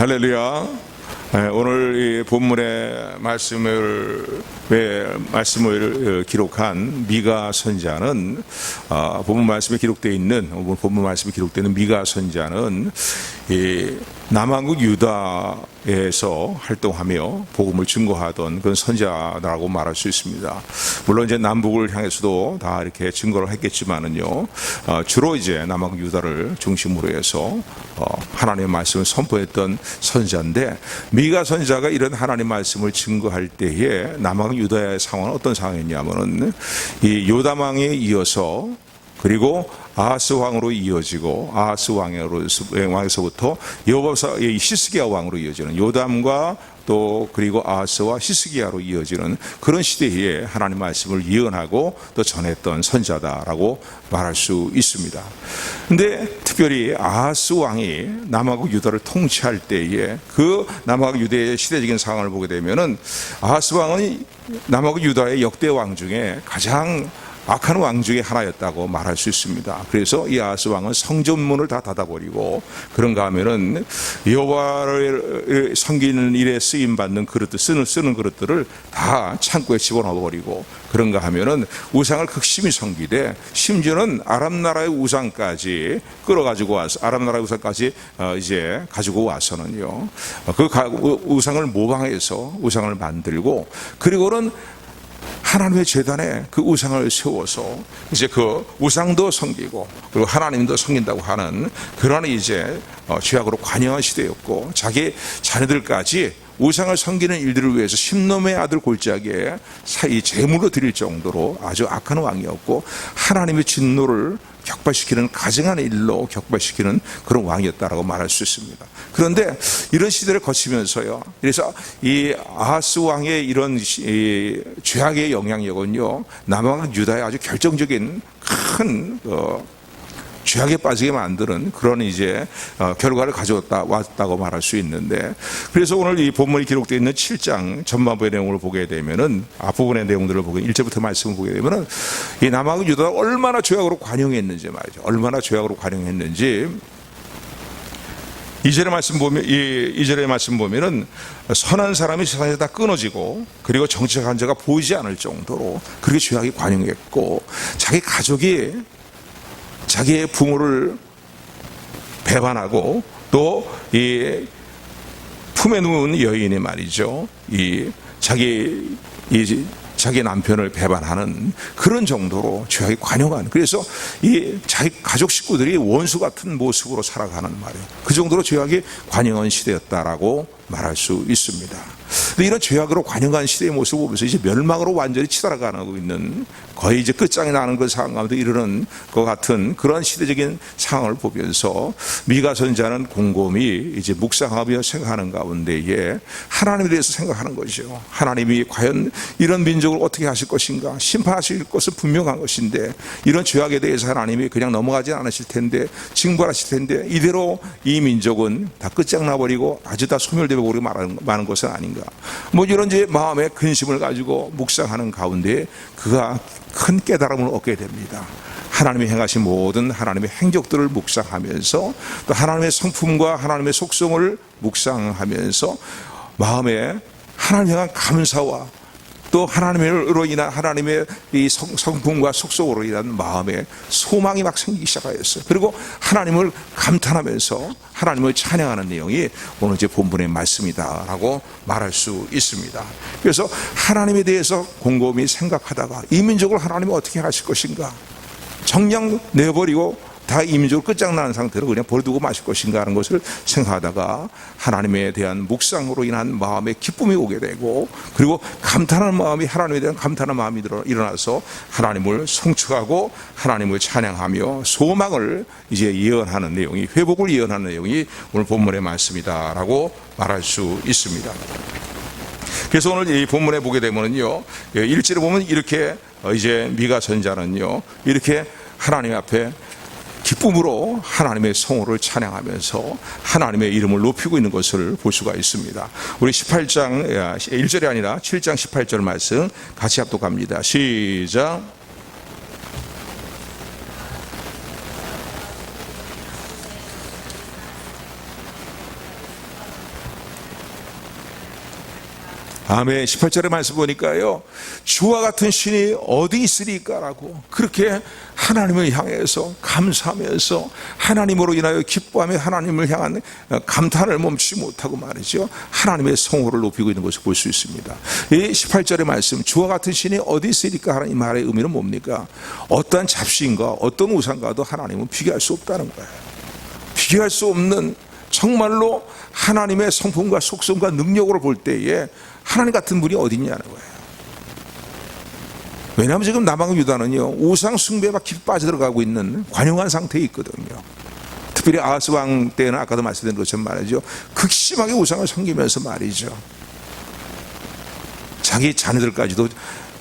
할렐루야. 오늘 이 본문의 말씀을 기록한 미가 선지자는 본문 말씀에 기록되어 있는 미가 선지자는 이 남한국 유다에서 활동하며 복음을 증거하던 그런 선지자라고 말할 수 있습니다. 물론 이제 남북을 향해서도 다 이렇게 증거를 했겠지만은요, 주로 이제 남한국 유다를 중심으로 해서 하나님의 말씀을 선포했던 선지자인데, 미가 선지자가 이런 하나님 말씀을 증거할 때에 남한국 유다의 상황은 어떤 상황이었냐면은 이 요담 왕에 이어서 그리고 아하스 왕으로 이어지고 아하스 왕에서부터 여호와서 히스기야 왕으로 이어지는 요담과 또 그리고 아하스와 히스기야로 이어지는 그런 시대에 하나님 말씀을 예언하고 또 전했던 선지자다라고 말할 수 있습니다. 근데 특별히 아하스 왕이 남하고 유다를 통치할 때에 그 남하고 유다의 시대적인 상황을 보게 되면은 아하스 왕은 남하고 유다의 역대 왕 중에 가장 악한 왕 중에 하나였다고 말할 수 있습니다. 그래서 이 아하스 왕은 성전문을 다 닫아버리고, 그런가 하면은 여호와를 섬기는 일에 쓰임 받는 그릇들, 쓰는 그릇들을 다 창고에 집어넣어버리고, 그런가 하면은 우상을 극심히 섬기되 심지어는 아람 나라의 우상까지 끌어가지고 와서 아람 나라의 우상까지 이제 가지고 와서는요, 그 우상을 모방해서 우상을 만들고, 그리고는 하나님의 제단에 그 우상을 세워서 이제 그 우상도 섬기고 그리고 하나님도 섬긴다고 하는 그런 이제 죄악으로 관영한 시대였고, 자기 자녀들까지 우상을 섬기는 일들을 위해서 10놈의 아들 골짜기에 제물로 드릴 정도로 아주 악한 왕이었고, 하나님의 진노를 격발시키는 가증한 일로 격발시키는 그런 왕이었다라고 말할 수 있습니다. 그런데 이런 시대를 거치면서요, 그래서 이 아하스 왕의 이런 죄악의 영향력은요, 남왕 유다의 아주 결정적인 큰 죄악에 빠지게 만드는 그런 이제 결과를 왔다고 말할 수 있는데, 그래서 오늘 이 본문이 기록되어 있는 7장 전반부의 내용을 보게 되면은, 앞부분의 내용들을 보게 1절부터 말씀을 보게 되면은 이 남하고 유다가 얼마나 죄악으로 관영했는지 말이죠. 얼마나 죄악으로 관영했는지 2절의 말씀 보면은 선한 사람이 세상에서 다 끊어지고, 그리고 정직한 자가 보이지 않을 정도로 그렇게 죄악이 관영했고, 자기 가족이 자기의 부모를 배반하고, 또 이 품에 누운 여인이 말이죠, 자기 남편을 배반하는 그런 정도로 죄악이 관영한, 그래서 자기 가족 식구들이 원수 같은 모습으로 살아가는 말이에요. 그 정도로 죄악이 관영한 시대였다라고 말할 수 있습니다. 근데 이런 죄악으로 관영한 시대의 모습을 보면서 이제 멸망으로 완전히 치달아가고 있는, 거의 이제 끝장이 나는 그 상황 가운데 이르는 것 같은 그런 시대적인 상황을 보면서 미가 선지자는 곰곰이 이제 묵상하며 생각하는 가운데에 하나님에 대해서 생각하는 것이죠. 하나님이 과연 이런 민족을 어떻게 하실 것인가, 심판하실 것은 분명한 것인데 이런 죄악에 대해서 하나님이 그냥 넘어가지 않으실 텐데, 징벌하실 텐데 이대로 이 민족은 다 끝장나버리고 아주 다 소멸되고 우리 마는 것은 아닌가, 뭐 이런 이제 마음의 근심을 가지고 묵상하는 가운데 그가 큰 깨달음을 얻게 됩니다. 하나님이 행하신 모든 하나님의 행적들을 묵상하면서, 또 하나님의 성품과 하나님의 속성을 묵상하면서 마음에 하나님에 대한 감사와 또 하나님으로 인한 하나님의 이 성품과 속성으로 인한 마음에 소망이 막 생기기 시작하였어요. 그리고 하나님을 감탄하면서 하나님을 찬양하는 내용이 오늘 제 본문의 말씀이다라고 말할 수 있습니다. 그래서 하나님에 대해서 곰곰이 생각하다가 이 민족을 하나님은 어떻게 하실 것인가, 정녕 내버리고 다 이 민족을 끝장나는 상태로 그냥 버려두고 마실 것인가 하는 것을 생각하다가 하나님에 대한 묵상으로 인한 마음의 기쁨이 오게 되고, 그리고 감탄하는 마음이, 하나님에 대한 감탄하는 마음이 일어나서 하나님을 송축하고 하나님을 찬양하며 소망을 이제 예언하는 내용이, 회복을 예언하는 내용이 오늘 본문의 말씀이다라고 말할 수 있습니다. 그래서 오늘 이 본문에 보게 되면요, 1절에 보면 이렇게 이제 미가 선지자는요, 이렇게 하나님 앞에 기쁨으로 하나님의 성호를 찬양하면서 하나님의 이름을 높이고 있는 것을 볼 수가 있습니다. 우리 18장 1절이 아니라 7장 18절 말씀 같이 합독합니다. 시작. 아멘. 18절의 말씀 보니까요, 주와 같은 신이 어디 있으리까라고 그렇게 하나님을 향해서 감사하면서 하나님으로 인하여 기뻐하며 하나님을 향한 감탄을 멈추지 못하고 말이죠, 하나님의 성호를 높이고 있는 것을 볼 수 있습니다. 이 18절의 말씀, 주와 같은 신이 어디 있으리까 하는 이 말의 의미는 뭡니까? 어떠한 잡신과 어떤 우상과도 하나님은 비교할 수 없다는 거예요. 비교할 수 없는, 정말로 하나님의 성품과 속성과 능력으로 볼 때에 하나님 같은 분이 어디 있냐는 거예요. 왜냐하면 지금 남왕 유다는요, 우상 숭배에 막 깊이 빠져들어가고 있는 관용한 상태에 있거든요. 특별히 아하스 왕 때는 아까도 말씀드린 것처럼 말이죠, 극심하게 우상을 섬기면서 말이죠, 자기 자녀들까지도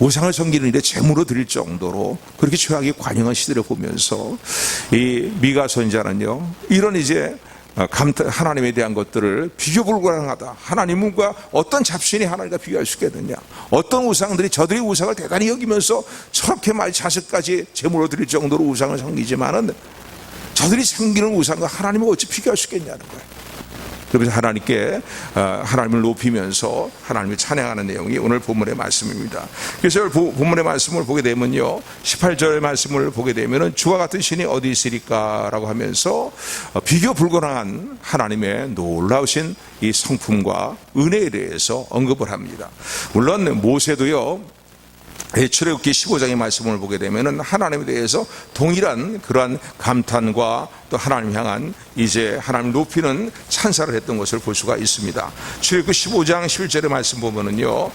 우상을 섬기는 일에 제물로 드릴 정도로 그렇게 죄악이 관영한 시대를 보면서 이 미가 선지자는요, 이런 이제 하나님에 대한 것들을 비교 불가능하다, 하나님과 어떤 잡신이 하나님과 비교할 수 있겠느냐, 어떤 우상들이 저들의 우상을 대단히 여기면서 저렇게 말 자식까지 제물로 드릴 정도로 우상을 섬기지만은 저들이 섬기는 우상과 하나님을 어찌 비교할 수 있겠냐는 거예요. 그래서 하나님께 하나님을 높이면서 하나님을 찬양하는 내용이 오늘 본문의 말씀입니다. 그래서 본문의 말씀을 보게 되면요, 18절 말씀을 보게 되면은 주와 같은 신이 어디 있으리까 라고 하면서 비교 불가능한 하나님의 놀라우신 이 성품과 은혜에 대해서 언급을 합니다. 물론 모세도요, 출애굽기 15장의 말씀을 보게 되면은 하나님에 대해서 동일한 그러한 감탄과 또 하나님 향한 이제 하나님 높이는 찬사를 했던 것을 볼 수가 있습니다. 출애굽기 15장 11절의 말씀 보면은요,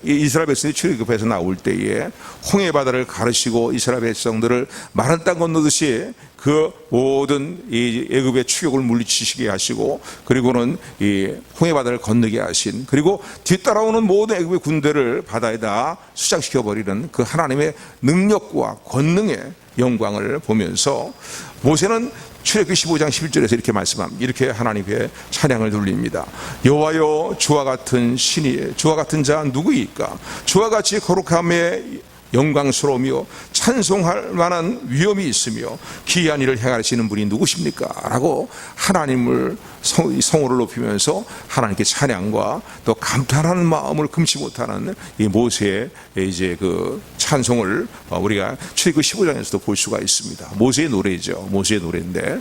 이스라엘 백성이 출애굽해서 나올 때에 홍해 바다를 가르시고 이스라엘 백성들을 마른 땅 건너듯이 그 모든 이 애굽의 추격을 물리치시게 하시고, 그리고는 이 홍해 바다를 건너게 하신, 그리고 뒤따라오는 모든 애굽의 군대를 바다에다 수장시켜 버리는 그 하나님의 능력과 권능의 영광을 보면서 모세는 출애굽기 15장 11절에서 이렇게 말씀합니다. 이렇게 하나님께 찬양을 돌립니다. 여호와여, 주와 같은 신이, 주와 같은 자 누구이까? 주와 같이 거룩함에 영광스러우며 찬송할 만한 위엄이 있으며 기이한 일을 행하시는 분이 누구십니까? 라고 하나님을 성호를 높이면서 하나님께 찬양과 또 감탄하는 마음을 금치 못하는 이 모세의 이제 그 찬송을 우리가 출애굽 15장에서도 볼 수가 있습니다. 모세의 노래죠. 모세의 노래인데,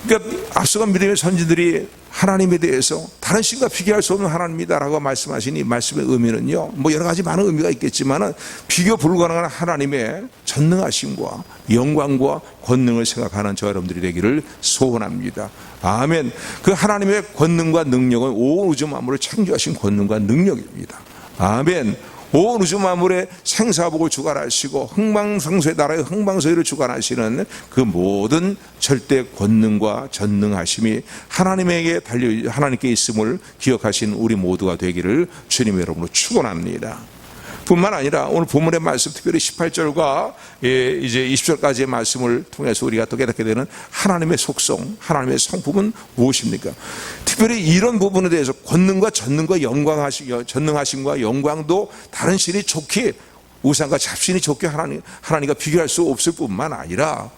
그러니까 앞서간 믿음의 선지들이 하나님에 대해서 다른 신과 비교할 수 없는 하나님이다라고 말씀하신 이 말씀의 의미는요, 뭐 여러 가지 많은 의미가 있겠지만 비교 불가능한 하나님의 전능하심과 영광과 권능을 생각하는 저 여러분들이 되기를 소원합니다. 아멘. 그 하나님의 권능과 능력은 온 우주 만물을 창조하신 권능과 능력입니다. 아멘. 온 우주 만물의 생사복을 주관하시고 흥망성쇠 나라의 흥망성쇠를 주관하시는 그 모든 절대 권능과 전능하심이 하나님에게 하나님께 있음을 기억하신 우리 모두가 되기를 주님의 이름으로 축원합니다. 뿐만 아니라 오늘 본문의 말씀, 특별히 18절과 이제 20절까지의 말씀을 통해서 우리가 또 깨닫게 되는 하나님의 속성, 하나님의 성품은 무엇입니까? 특별히 이런 부분에 대해서 권능과 전능과 전능하심과 영광도 다른 신이 좋게, 우상과 잡신이 좋게 하나님과 비교할 수 없을 뿐만 아니라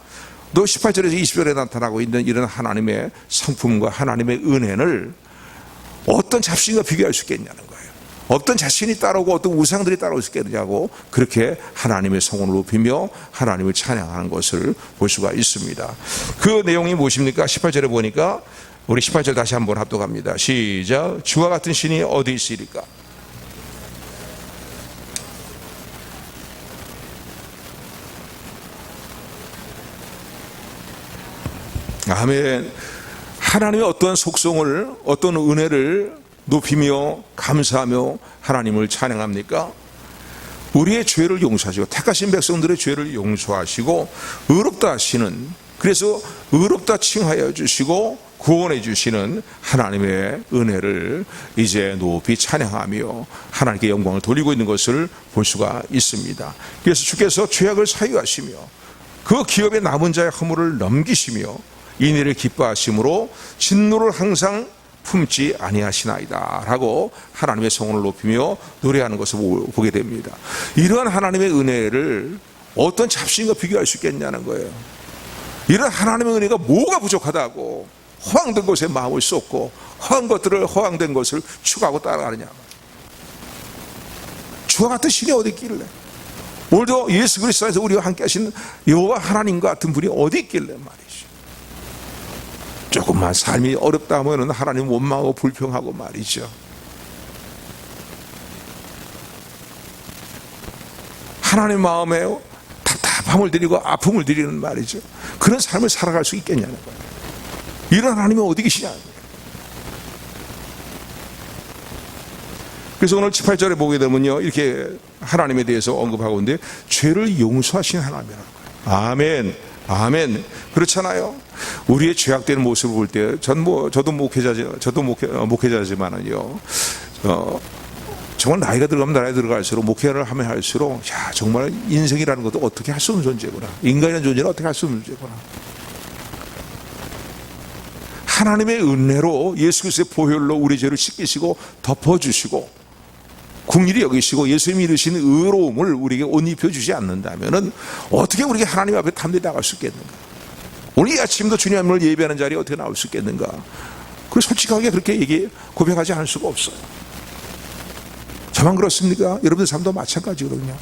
또 18절에서 20절에 나타나고 있는 이런 하나님의 성품과 하나님의 은혜를 어떤 잡신과 비교할 수 있겠냐는 거예요. 어떤 자신이 따르고 어떤 우상들이 따라올 수 있겠느냐고, 그렇게 하나님의 성을 높이며 하나님을 찬양하는 것을 볼 수가 있습니다. 그 내용이 무엇입니까? 18절에 보니까 우리 18절 다시 한번 합독합니다. 시작. 주와 같은 신이 어디 있으리까? 아멘. 하나님의 어떠한 속성을, 어떤 은혜를 높이며 감사하며 하나님을 찬양합니까? 우리의 죄를 용서하시고 택하신 백성들의 죄를 용서하시고 의롭다 하시는, 그래서 의롭다 칭하여 주시고 구원해 주시는 하나님의 은혜를 이제 높이 찬양하며 하나님께 영광을 돌리고 있는 것을 볼 수가 있습니다. 그래서 주께서 죄악을 사유하시며 그 기업의 남은 자의 허물을 넘기시며 인애를 기뻐하심으로 진노를 항상 품지 아니하시나이다 라고 하나님의 성원을 높이며 노래하는 것을 보게 됩니다. 이러한 하나님의 은혜를 어떤 잡신과 비교할 수 있겠냐는 거예요. 이런 하나님의 은혜가 뭐가 부족하다고, 허황된 것에 마음을 쏟고 허황된 것을 추구하고 따라가느냐. 주와 같은 신이 어디 있길래, 오늘도 예수 그리스도 안에서 우리와 함께 하신 여호와 하나님과 같은 분이 어디 있길래 말이죠. 조금만 삶이 어렵다 하면 하나님 원망하고 불평하고 말이죠. 하나님 마음에 답답함을 드리고 아픔을 드리는 말이죠. 그런 삶을 살아갈 수 있겠냐는 거예요. 이런 하나님이 어디 계시냐는 거예요. 그래서 오늘 18절에 보게 되면요, 이렇게 하나님에 대해서 언급하고 있는데, 죄를 용서하신 하나님이라는 거예요. 아멘, 아멘. 그렇잖아요. 우리의 죄악되는 모습을 볼 때, 저도 목회자지만은요, 정말 나이가 들어갈수록 목회를 하면 할수록, 야, 정말 인생이라는 것도 어떻게 할 수 없는 존재구나. 인간이라는 존재는 어떻게 할 수 없는 존재구나. 하나님의 은혜로 예수 그리스도의 보혈로 우리 죄를 씻기시고 덮어주시고 긍휼히 여기시고 예수님이 이루신 의로움을 우리에게 옷 입혀주지 않는다면 어떻게 우리가 하나님 앞에 담대히 나갈 수 있겠는가? 오늘 이 아침도 주님을 예배하는 자리에 어떻게 나올 수 있겠는가? 그 솔직하게 그렇게 고백하지 않을 수가 없어요. 저만 그렇습니까? 여러분들 삶도 마찬가지거든요.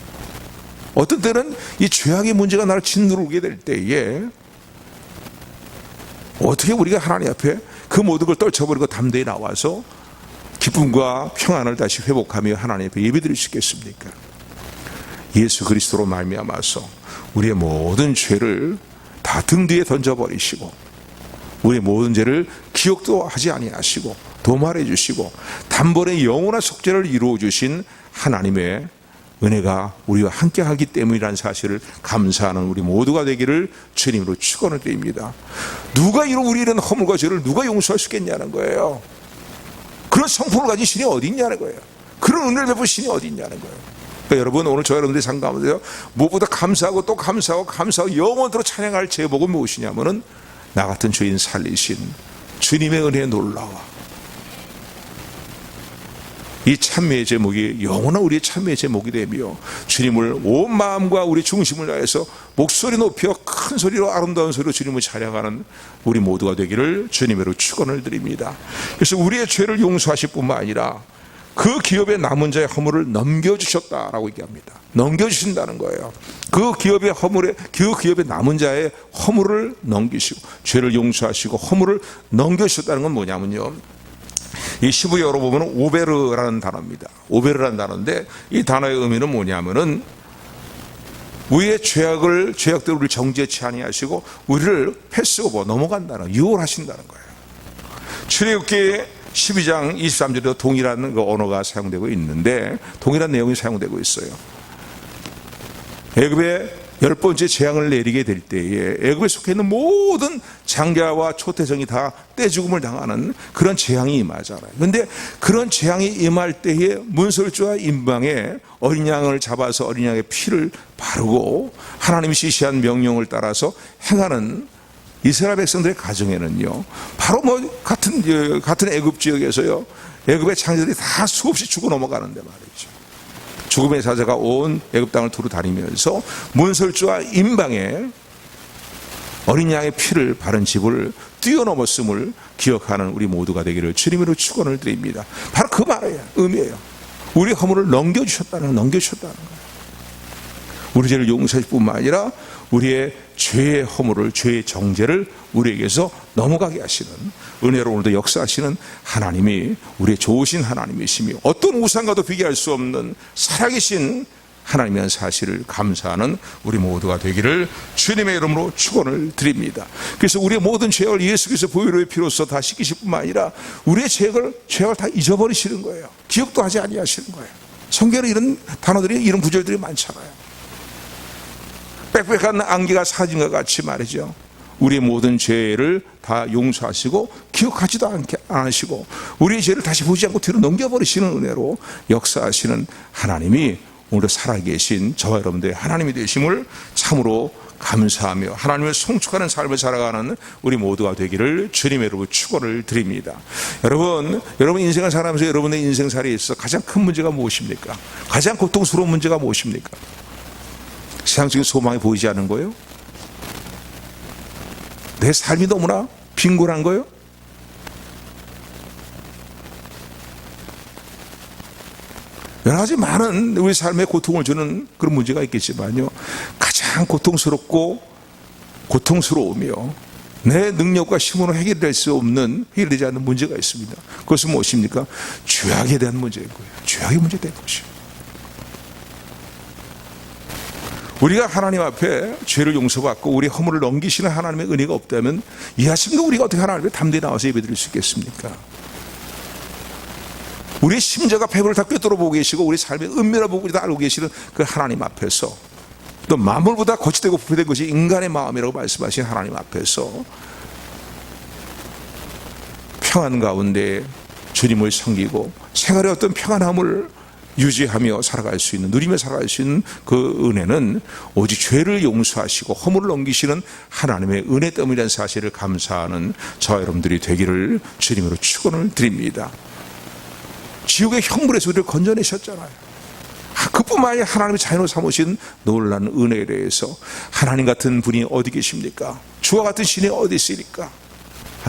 어떤 때는 이 죄악의 문제가 나를 짓누르게 될 때에 어떻게 우리가 하나님 앞에 그 모든 걸 떨쳐버리고 담대히 나와서 기쁨과 평안을 다시 회복하며 하나님 앞에 예배드릴 수 있겠습니까? 예수 그리스도로 말미암아서 우리의 모든 죄를 다 등 뒤에 던져버리시고 우리의 모든 죄를 기억도 하지 아니하시고 도말해 주시고 단번에 영원한 속죄를 이루어 주신 하나님의 은혜가 우리와 함께하기 때문이라는 사실을 감사하는 우리 모두가 되기를 주님으로 축원을 드립니다. 누가 우리 이런 허물과 죄를 누가 용서할 수 있겠냐는 거예요. 그런 성품을 가진 신이 어디 있냐는 거예요. 그런 은혜를 베푼 신이 어디 있냐는 거예요. 그러니까 여러분, 오늘 저 여러분들이 상 가운데요, 무엇보다 감사하고 또 감사하고 영원토록 찬양할 제목은 무엇이냐면은 나 같은 죄인 살리신 주님의 은혜에 놀라워. 이 참회의 제목이 영원한 우리의 참회의 제목이 되며 주님을 온 마음과 우리 중심을 다해서 목소리 높여 큰 소리로 아름다운 소리로 주님을 찬양하는 우리 모두가 되기를 주님으로 축원을 드립니다. 그래서 우리의 죄를 용서하실 뿐만 아니라 그 기업의 남은 자의 허물을 넘겨주셨다라고 얘기합니다. 넘겨주신다는 거예요. 그 기업의 남은 자의 허물을 넘기시고 죄를 용서하시고 허물을 넘겨주셨다는 건 뭐냐면요, 이 시브여로 보면 오베르라는 단어입니다. 오베르라는 단어인데 이 단어의 의미는 뭐냐면은 우리의 죄악들을 우리를 정죄치 아니하시고 우리를 패스오버 넘어간다는, 유월하신다는 거예요. 출애굽기 12장 23절에도 동일한 그 언어가 사용되고 있는데 동일한 내용이 사용되고 있어요. 애굽의 10번째 재앙을 내리게 될 때에 애굽에 속해 있는 모든 장자와 초태성이 다 떼죽음을 당하는 그런 재앙이 임하잖아요. 그런데 그런 재앙이 임할 때에 문설주와 임방에 어린 양을 잡아서 어린 양의 피를 바르고 하나님이 지시한 명령을 따라서 행하는 이스라엘 백성들의 가정에는요, 바로 같은 애굽 지역에서요, 애굽의 장자들이 다 수없이 죽어 넘어가는데 말이죠. 죽음의 사자가 온 애굽 땅을 두루 다니면서 문설주와 임방에 어린 양의 피를 바른 집을 뛰어넘었음을 기억하는 우리 모두가 되기를 주님으로 축원을 드립니다. 바로 그 말이에요. 의미예요. 우리 허물을 넘겨주셨다는 거예요. 우리 죄를 용서하실 뿐만 아니라 우리의 죄의 허물을, 죄의 정죄를 우리에게서 넘어가게 하시는 은혜로 오늘도 역사하시는 하나님이 우리의 좋으신 하나님이시며 어떤 우상과도 비교할 수 없는 살아계신 하나님이라는 사실을 감사하는 우리 모두가 되기를 주님의 이름으로 축원을 드립니다. 그래서 우리의 모든 죄악을 예수 그리스도의 보혈의 피로써 다 씻기실 뿐만 아니라 우리의 죄악을 다 잊어버리시는 거예요. 기억도 하지 아니하시는 거예요. 성경에 이런 단어들이, 이런 구절들이 많잖아요. 빽빽한 안개가 사진과 같이 말이죠, 우리의 모든 죄를 다 용서하시고 기억하지도 않으시고 우리의 죄를 다시 보지 않고 뒤로 넘겨버리시는 은혜로 역사하시는 하나님이 오늘도 살아계신 저와 여러분들의 하나님이 되심을 참으로 감사하며 하나님을 송축하는 삶을 살아가는 우리 모두가 되기를 주님의 이름으로 축원을 드립니다. 여러분 인생을 살아가면서 여러분의 인생살이에 있어서 가장 큰 문제가 무엇입니까? 가장 고통스러운 문제가 무엇입니까? 세상적인 소망이 보이지 않는 거예요? 내 삶이 너무나 빈곤한 거예요? 여러 가지 많은 우리 삶에 고통을 주는 그런 문제가 있겠지만요, 가장 고통스럽고 고통스러우며 내 능력과 힘으로 해결될 수 없는, 해결되지 않는 문제가 있습니다. 그것은 무엇입니까? 죄악에 대한 문제인 거예요. 죄악의 문제에 대한 것이요. 우리가 하나님 앞에 죄를 용서받고 우리 허물을 넘기시는 하나님의 은혜가 없다면 이 아침도 우리가 어떻게 하나님 앞에 담대히 나와서 예배드릴 수 있겠습니까? 우리의 심장과 배부를 다 꿰뚫어 보고 계시고 우리 삶의 은밀한 부분을 다 알고 계시는 그 하나님 앞에서, 또 만물보다 거치되고 부패된 것이 인간의 마음이라고 말씀하신 하나님 앞에서 평안 가운데 주님을 섬기고 생활의 어떤 평안함을 유지하며 살아갈 수 있는, 누리며 살아갈 수 있는 그 은혜는 오직 죄를 용서하시고 허물을 넘기시는 하나님의 은혜 때문이라는 사실을 감사하는 저와 여러분들이 되기를 주님으로 축원을 드립니다. 지옥의 형벌에서 우리를 건져내셨잖아요. 그뿐만 아니라 하나님의 자연으로 삼으신 놀라운 은혜에 대해서 하나님 같은 분이 어디 계십니까? 주와 같은 신이 어디 있습니까?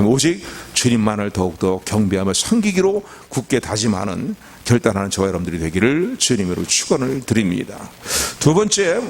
오직 주님만을 더욱더 경배하며 섬기기로 굳게 다짐하는, 결단하는 저와 여러분들이 되기를 주님으로 축원을 드립니다. 두 번째,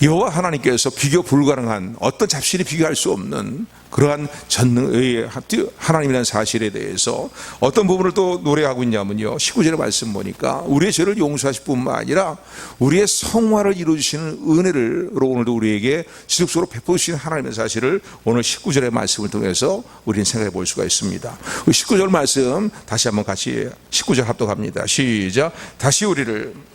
여호와 하나님께서 비교 불가능한, 어떤 잡신이 비교할 수 없는 그러한 전능의 하나님이라는 사실에 대해서 어떤 부분을 또 노래하고 있냐면요, 19절의 말씀 보니까 우리의 죄를 용서하실 뿐만 아니라 우리의 성화를 이루어주시는 은혜를 오늘도 우리에게 지속적으로 베푸시는 하나님의 사실을 오늘 19절의 말씀을 통해서 우리는 생각해 볼 수가 있습니다. 19절 말씀 다시 한번 같이 19절 합독합니다. 시작. 다시 우리를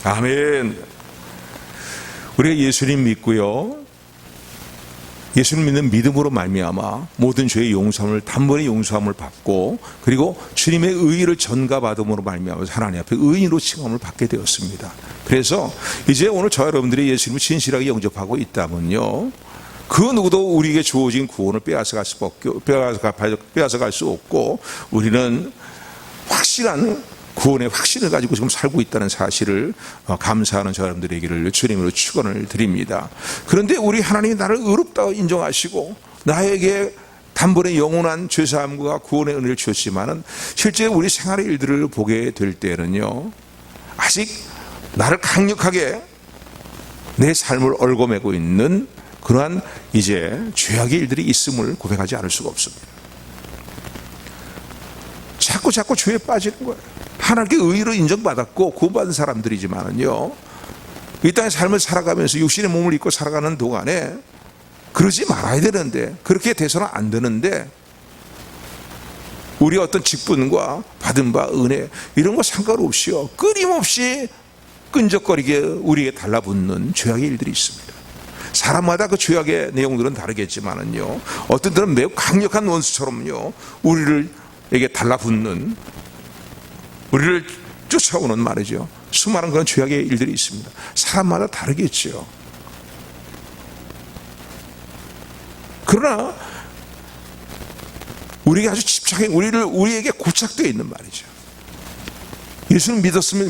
아멘. 우리가 예수님 믿고요, 예수님 믿는 믿음으로 말미암아 모든 죄의 용서함을, 단번에 용서함을 받고, 그리고 주님의 의의를 전가받음으로 말미암아 하나님 앞에 의인으로 칭함을 받게 되었습니다. 그래서 이제 오늘 저와 여러분들이 예수님을 진실하게 영접하고 있다면요, 그 누구도 우리에게 주어진 구원을 빼앗아갈 수 없고, 우리는 확실한 구원의 확신을 가지고 지금 살고 있다는 사실을 감사하는 저 여러분들에게를 주님으로 축원을 드립니다. 그런데 우리 하나님이 나를 의롭다고 인정하시고 나에게 단번에 영원한 죄사함과 구원의 은혜를 주셨지만은 실제 우리 생활의 일들을 보게 될 때는요, 아직 나를 강력하게 내 삶을 얽어매고 있는 그러한 이제 죄악의 일들이 있음을 고백하지 않을 수가 없습니다. 자꾸 죄에 빠지는 거예요. 하나님께 의의로 인정받았고 구원받은 사람들이지만은요, 이 땅의 삶을 살아가면서 육신의 몸을 입고 살아가는 동안에 그러지 말아야 되는데, 그렇게 돼서는 안 되는데, 우리 어떤 직분과 받은 바 은혜 이런 거 상관없이요, 끊임없이 끈적거리게 우리에게 달라붙는 죄악의 일들이 있습니다. 사람마다 그 죄악의 내용들은 다르겠지만은요, 어떤 때는 매우 강력한 원수처럼요 우리에게 달라붙는, 우리를 쫓아오는 말이죠, 수많은 그런 죄악의 일들이 있습니다. 사람마다 다르겠죠. 그러나 우리에게 아주 집착해, 우리에게 고착되어 있는 말이죠. 예수를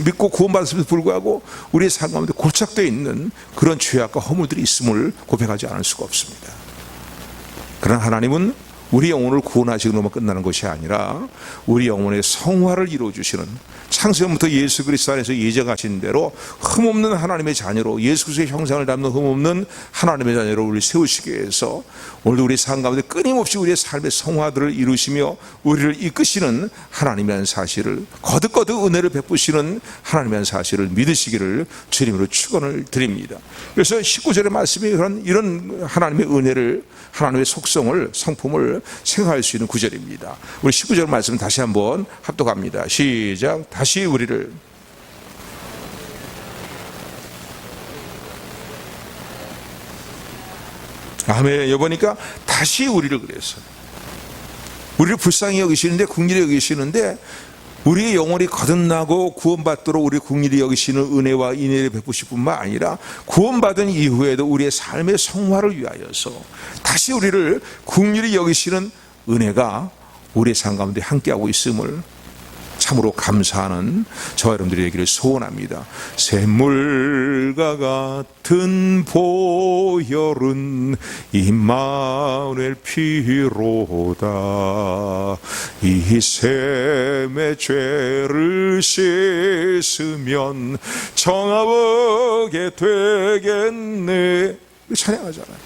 믿고 구원받았음에도 불구하고 우리의 삶 가운데 고착되어 있는 그런 죄악과 허물들이 있음을 고백하지 않을 수가 없습니다. 그러나 하나님은 우리 영혼을 구원하시기로만 끝나는 것이 아니라 우리 영혼의 성화를 이루어주시는, 창세전부터 예수 그리스도 안에서 예정하신 대로 흠없는 하나님의 자녀로, 예수 그리스도의 형상을 담는 흠없는 하나님의 자녀로 우리를 세우시기 위해서 오늘도 우리 삶 가운데 끊임없이 우리의 삶의 성화들을 이루시며 우리를 이끄시는 하나님이라는 사실을, 거듭거듭 은혜를 베푸시는 하나님이라는 사실을 믿으시기를 주님으로 축원을 드립니다. 그래서 19절의 말씀이 이런 하나님의 은혜를, 하나님의 속성을, 성품을 생각할 수 있는 구절입니다. 우리 19절 말씀 다시 한번 합독합니다. 시작. 다시 우리를 아멘. 여보니까 다시 우리를, 그래서 우리를 불쌍히 여기시는데, 긍휼히 여기시는데, 우리의 영혼이 거듭나고 구원받도록 우리 긍휼히 여기시는 은혜와 인애를 베푸실 뿐만 아니라 구원받은 이후에도 우리의 삶의 성화를 위하여서 다시 우리를 긍휼히 여기시는 은혜가 우리의 삶 가운데 함께하고 있음을 참으로 감사하는 저와 여러분들이 되기를 소원합니다. 샘물과 같은 보혈은 임마누엘 피로다. 이 샘의 죄를 씻으면 정하게 되겠네. 찬양하잖아요.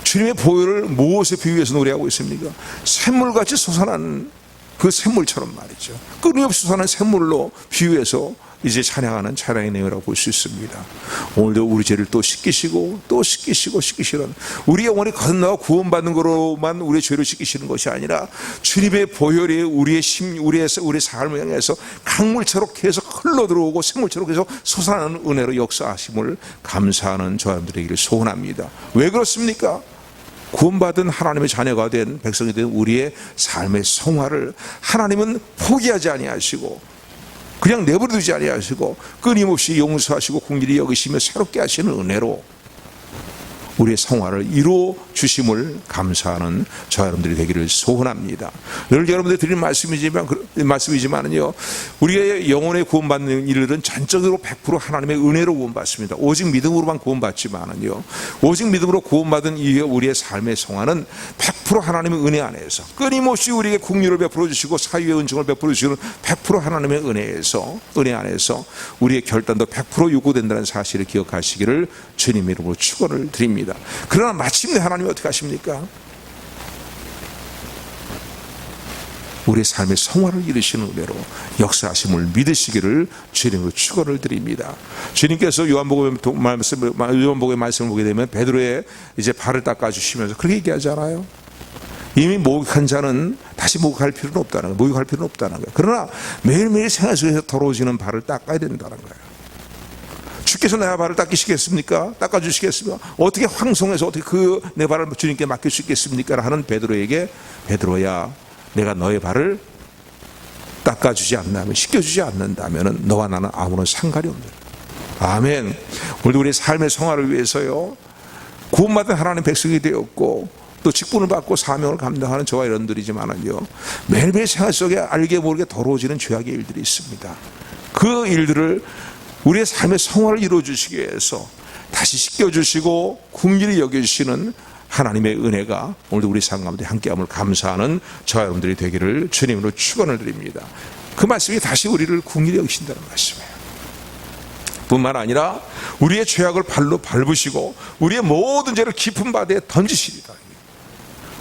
주님의 보혈을 무엇에 비유해서 노래하고 있습니까? 샘물같이 솟아난 그 샘물처럼 말이죠. 끊임없이 솟아난 샘물로 비유해서 이제 찬양하는 찬양의 내용이라고 볼 수 있습니다. 오늘도 우리 죄를 또 씻기시고 또 씻기시는 우리 영혼이 거듭나고 구원받는 거로만 우리의 죄를 씻기시는 것이 아니라 주님의 보혈이 우리의 삶을 향해서 강물처럼 계속 흘러들어오고 샘물처럼 계속 솟아나는 은혜로 역사하심을 감사하는 저들에게 소원합니다. 왜 그렇습니까? 구원받은 하나님의 자녀가 된 백성이 된 우리의 삶의 성화를 하나님은 포기하지 아니하시고 그냥 내버려두지 아니하시고 끊임없이 용서하시고 긍휼히 여기시며 새롭게 하시는 은혜로 우리의 성화를 이루어 주심을 감사하는 저 여러분들이 되기를 소원합니다. 늘 여러분들이 드리는 말씀이지만은요, 우리의 영혼의 구원받는 일들은 전적으로 100% 하나님의 은혜로 구원받습니다. 오직 믿음으로만 구원받지만은요, 오직 믿음으로 구원받은 이후에 우리의 삶의 성화는 100% 하나님의 은혜 안에서 끊임없이 우리에게 긍휼을 베풀어 주시고 사유의 은총을 베풀어 주시는 100% 하나님의 은혜 안에서 우리의 결단도 100% 요구된다는 사실을 기억하시기를 주님 이름으로 축원을 드립니다. 그러나 마침내 하나님이 어떻게 하십니까? 우리의 삶의 성화를 이루시는 은혜로 역사하심을 믿으시기를 주님으로 축원을 드립니다. 주님께서 요한복음의 말씀을 보게 되면 베드로의 이제 발을 닦아주시면서 그렇게 얘기하잖아요. 이미 목욕한 자는 다시 목욕할 필요는 없다는 거예요. 그러나 매일매일 생활 속에서 더러워지는 발을 닦아야 된다는 거예요. 주께서 내 발을 닦으시겠습니까? 닦아주시겠습니까? 어떻게 황송해서 어떻게 내 발을 주님께 맡길 수 있겠습니까? 하는 베드로에게, 베드로야, 내가 너의 발을 닦아주지 않는다면, 씻겨주지 않는다면 너와 나는 아무런 상관이 없는. 아멘. 오늘도 우리의 삶의 성화를 위해서요, 구원받은 하나님 백성이 되었고 또 직분을 받고 사명을 감당하는 저와 여러분들이지만은요, 매일매일 생활 속에 알게 모르게 더러워지는 죄악의 일들이 있습니다. 그 일들을 우리의 삶의 성화를 이루어주시기 위해서 다시 씻겨주시고 긍휼히 여겨주시는 하나님의 은혜가 오늘도 우리 삶 가운데 함께함을 감사하는 저와 여러분들이 되기를 주님으로 축원을 드립니다. 그 말씀이 다시 우리를 긍휼히 여기신다는 말씀이에요. 뿐만 아니라 우리의 죄악을 발로 밟으시고 우리의 모든 죄를 깊은 바다에 던지시리다.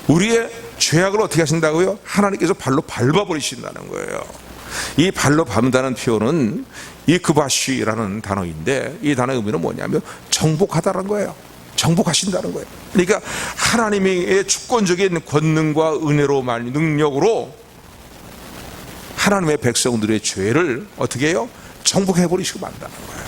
우리의 죄악을 어떻게 하신다고요? 하나님께서 발로 밟아버리신다는 거예요. 이 발로 밟는다는 표현은 이크바시라는 단어인데, 이 단어의 의미는 뭐냐면 정복하다는 거예요. 정복하신다는 거예요. 그러니까 하나님의 주권적인 권능과 은혜로 능력으로 하나님의 백성들의 죄를 어떻게 해요? 정복해버리시고 만다는 거예요.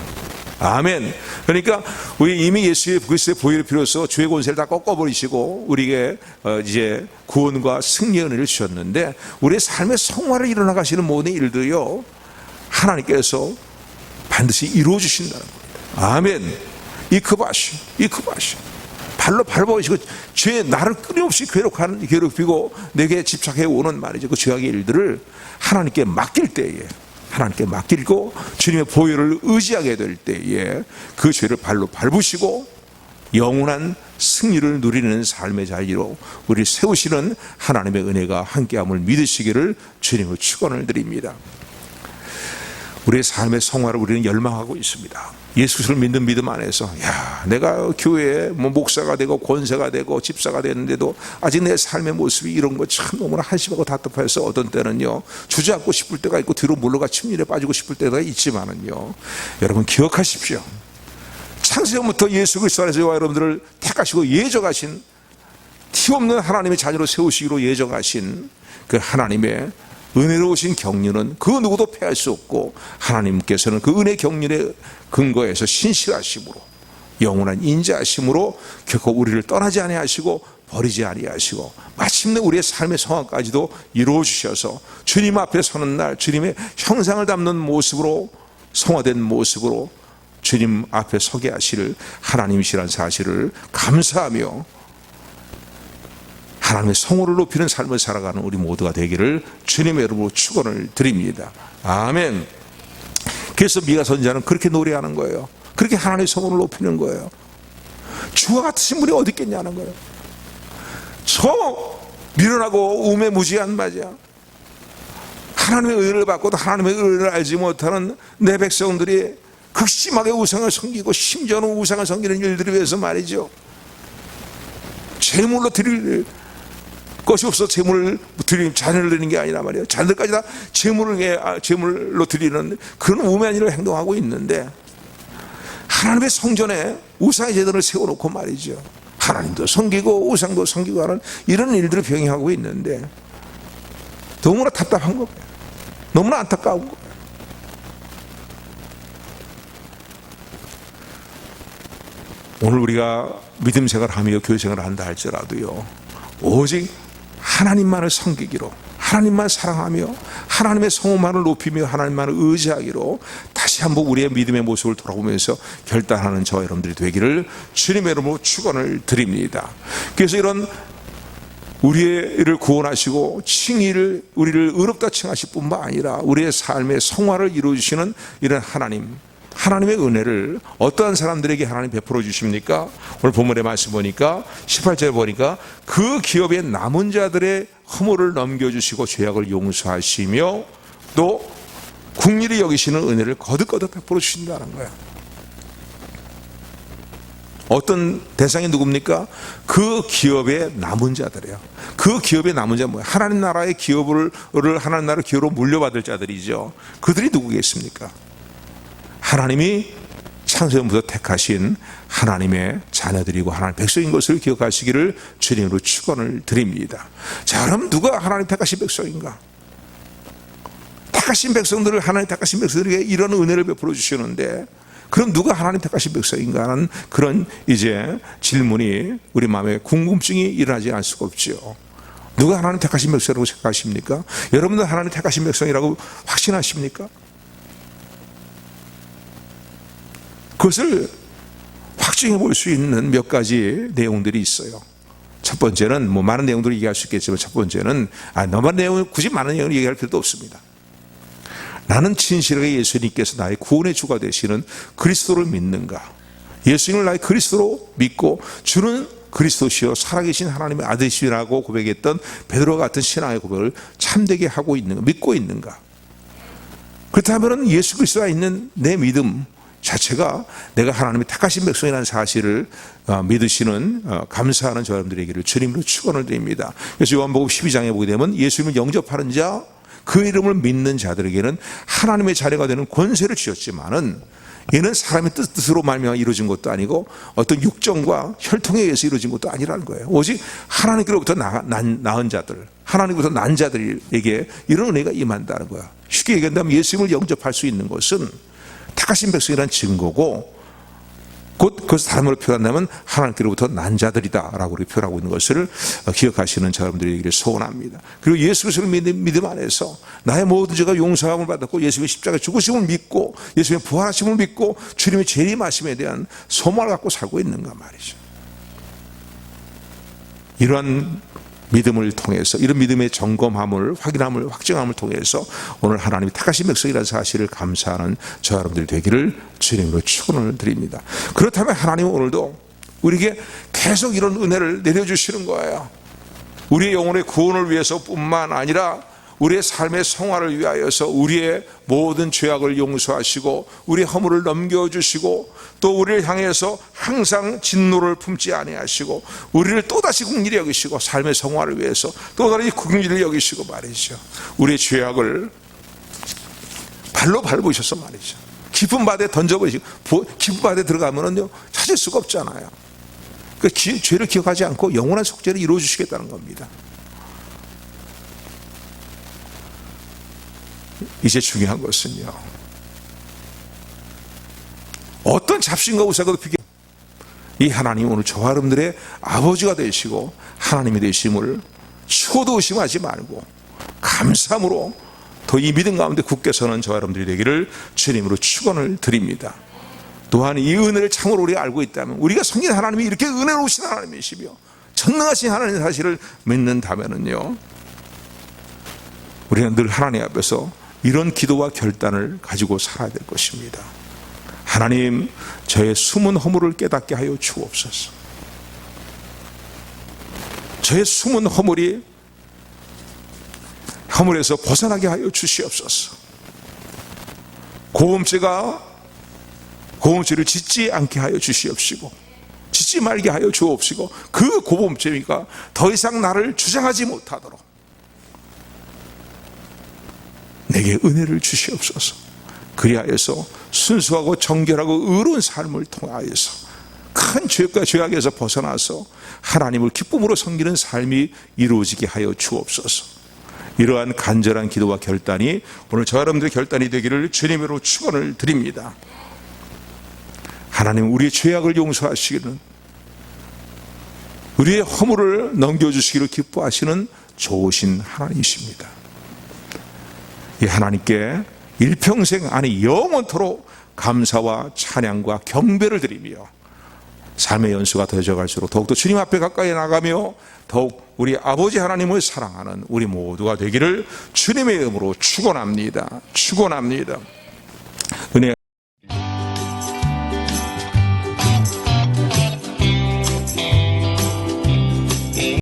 아멘. 그러니까 우리 이미 예수의 그리스도의 보혈을 빌어서 죄의 권세를 다 꺾어버리시고 우리에게 이제 구원과 승리의 은혜를 주셨는데, 우리의 삶의 성화를 일어나가시는 모든 일들이요, 하나님께서 반드시 이루어 주신다는 겁니다. 아멘. 이크바시 발로 밟아오시고 죄 나를 끊임없이 괴롭히고 내게 집착해 오는 말이죠, 그 죄악의 일들을 하나님께 맡길 때에, 하나님께 맡기고 주님의 보혈을 의지하게 될 때에 그 죄를 발로 밟으시고 영원한 승리를 누리는 삶의 자리로 우리 세우시는 하나님의 은혜가 함께함을 믿으시기를 주님으로 축원을 드립니다. 우리의 삶의 성화를 우리는 열망하고 있습니다. 예수를 믿는 믿음 안에서, 내가 교회에 목사가 되고 권세가 되고 집사가 됐는데도 아직 내 삶의 모습이 이런 거 참 너무나 한심하고 답답해서 어떤 때는요, 주저앉고 싶을 때가 있고 뒤로 물러가 침륜에 빠지고 싶을 때가 있지만은요, 여러분 기억하십시오. 창세전부터 예수 그리스도 안에서 여러분들을 택하시고 예정하신, 티없는 하나님의 자녀로 세우시기로 예정하신 그 하나님의 은혜로우신 경륜은 그 누구도 패할 수 없고, 하나님께서는 그 은혜 경륜의 근거에서 신실하심으로 영원한 인자하심으로 결코 우리를 떠나지 아니하시고 버리지 아니하시고 마침내 우리의 삶의 성화까지도 이루어 주셔서 주님 앞에 서는 날 주님의 형상을 담는 모습으로, 성화된 모습으로 주님 앞에 서게 하실 하나님이시라는 사실을 감사하며 하나님의 성호를 높이는 삶을 살아가는 우리 모두가 되기를 주님의 이름으로 축원을 드립니다. 아멘. 그래서 미가 선지자는 그렇게 노래하는 거예요. 그렇게 하나님의 성호를 높이는 거예요. 주와 같으신 분이 어디 있겠냐는 거예요. 저 미련하고 우매무지한 말이야. 하나님의 은혜를 받고도 하나님의 은혜를 알지 못하는 내 백성들이 극심하게 우상을 섬기고 심지어는 우상을 섬기는 일들을 위해서 말이죠, 제물로 드릴 것이 없어 제물을 드리는 자녀를 드리는 게 아니라 말이에요, 자녀들까지 다 제물로 드리는 그런 우매한 일을 행동하고 있는데, 하나님의 성전에 우상의 제단을 세워놓고 말이죠, 하나님도 섬기고 우상도 섬기고 하는 이런 일들을 병행하고 있는데 너무나 답답한 거예요. 너무나 안타까운 거예요. 오늘 우리가 믿음 생활하며 교회 생활을 한다 할지라도요, 오직 하나님만을 섬기기로, 하나님만 사랑하며 하나님의 성호만을 높이며 하나님만을 의지하기로 다시 한번 우리의 믿음의 모습을 돌아보면서 결단하는 저와 여러분들이 되기를 주님의 이름으로 축원을 드립니다. 그래서 이런 우리를 구원하시고 칭의를, 우리를 의롭다 칭하실 뿐만 아니라 우리의 삶의 성화를 이루어주시는 이런 하나님의 은혜를 어떠한 사람들에게 하나님 베풀어 주십니까? 오늘 본문의 말씀 보니까 18절에 보니까 그 기업의 남은 자들의 허물을 넘겨주시고 죄악을 용서하시며 또 긍휼히 여기시는 은혜를 거듭거듭 베풀어 주신다는 거예요. 어떤 대상이 누굽니까? 그 기업의 남은 자들이에요. 그 기업의 남은 자는 뭐예요? 하나님 나라의 기업을 하나님 나라의 기업으로 물려받을 자들이죠. 그들이 누구겠습니까? 하나님이 창세전부터 택하신 하나님의 자녀들이고 하나님 백성인 것을 기억하시기를 주님으로 축원을 드립니다. 자, 그럼 누가 하나님 택하신 백성인가? 택하신 백성들을, 하나님 택하신 백성들에게 이런 은혜를 베풀어 주시는데, 그럼 누가 하나님 택하신 백성인가 하는 그런 이제 질문이 우리 마음에 궁금증이 일어나지 않을 수가 없죠. 누가 하나님 택하신 백성이라고 생각하십니까? 여러분들 하나님 택하신 백성이라고 확신하십니까? 그것을 확증해 볼 수 있는 몇 가지 내용들이 있어요. 첫 번째는 많은 내용들을 얘기할 수 있겠지만, 첫 번째는 너만 내용을 굳이 많은 내용을 얘기할 필요도 없습니다. 나는 진실하게 예수님께서 나의 구원의 주가 되시는 그리스도를 믿는가? 예수님을 나의 그리스도로 믿고 주는 그리스도시요 살아계신 하나님의 아들이시라고 고백했던 베드로와 같은 신앙의 고백을 참되게 하고 있는가? 믿고 있는가? 그렇다면 예수 그리스도가 있는 내 믿음 자체가 내가 하나님의 택하신 백성이라는 사실을 믿으시는 감사하는 저 여러분들에게를 주님으로 축원을 드립니다. 그래서 요한복음 12장에 보게 되면 예수님을 영접하는 자, 그 이름을 믿는 자들에게는 하나님의 자녀가 되는 권세를 주셨지만은, 이는 사람의 뜻으로 말미암아 이루어진 것도 아니고 어떤 육정과 혈통에 의해서 이루어진 것도 아니라는 거예요. 오직 하나님께로부터 낳은 자들, 하나님께로부터 난 자들에게 이런 은혜가 임한다는 거야. 쉽게 얘기한다면 예수님을 영접할 수 있는 것은 택하신 백성이라는 증거고, 곧 그것을 다른 말로 표현한다면 하나님께로부터 난 자들이다 라고 표현하고 있는 것을 기억하시는 여러분들에게 소원합니다. 그리고 예수 그리스도를 믿는 믿음 안에서 나의 모든 죄가 용서함을 받았고, 예수님의 십자가 죽으심을 믿고 예수님의 부활하심을 믿고 주님의 재림하심에 대한 소망을 갖고 살고 있는가 말이죠. 이러한 믿음을 통해서, 이런 믿음의 점검함을, 확인함을, 확증함을 통해서 오늘 하나님이 택하신 백성이라는 사실을 감사하는 저 여러분들이 되기를 주님으로 축원을 드립니다. 그렇다면 하나님은 오늘도 우리에게 계속 이런 은혜를 내려주시는 거예요. 우리의 영혼의 구원을 위해서뿐만 아니라 우리의 삶의 성화를 위하여서 우리의 모든 죄악을 용서하시고 우리의 허물을 넘겨주시고 또 우리를 향해서 항상 진노를 품지 아니하시고 우리를 또다시 긍휼히 여기시고 삶의 성화를 위해서 또 다른 긍휼히 여기시고 말이죠. 우리의 죄악을 발로 밟으셔서 말이죠. 깊은 바다에 던져버리시고, 깊은 바다에 들어가면은요 찾을 수가 없잖아요. 그러니까 죄를 기억하지 않고 영원한 속죄를 이루어 주시겠다는 겁니다. 이제 중요한 것은요, 어떤 잡신과 우상과도 비교, 이 하나님 오늘 저와 여러분들의 아버지가 되시고 하나님이 되심을 추호도 의심하지 말고 감사함으로 더 이 믿음 가운데 굳게 서는 저와 여러분들이 되기를 주님으로 축원을 드립니다. 또한 이 은혜를 참으로 우리가 알고 있다면, 우리가 섬기는 하나님이 이렇게 은혜로우신 하나님이시며 전능하신 하나님 사실을 믿는다면요, 우리는 늘 하나님 앞에서 이런 기도와 결단을 가지고 살아야 될 것입니다. 하나님, 저의 숨은 허물을 깨닫게 하여 주옵소서. 저의 숨은 허물에서 벗어나게 하여 주시옵소서. 고범죄를 짓지 않게 하여 주시옵시고, 짓지 말게 하여 주옵시고, 그 고범죄가 더 이상 나를 주장하지 못하도록 내게 은혜를 주시옵소서. 그리하여서 순수하고 정결하고 의로운 삶을 통하여서 큰 죄과 죄악에서 벗어나서 하나님을 기쁨으로 섬기는 삶이 이루어지게 하여 주옵소서. 이러한 간절한 기도와 결단이 오늘 저 여러분들의 결단이 되기를 주님으로 축원을 드립니다. 하나님, 우리의 죄악을 용서하시기는, 우리의 허물을 넘겨주시기를 기뻐하시는 좋으신 하나님이십니다. 이 하나님께 일평생 아니 영원토록 감사와 찬양과 경배를 드리며 삶의 연수가 더해져 갈수록 더욱더 주님 앞에 가까이 나가며 더욱 우리 아버지 하나님을 사랑하는 우리 모두가 되기를 주님의 이름으로 축원합니다. 축원합니다.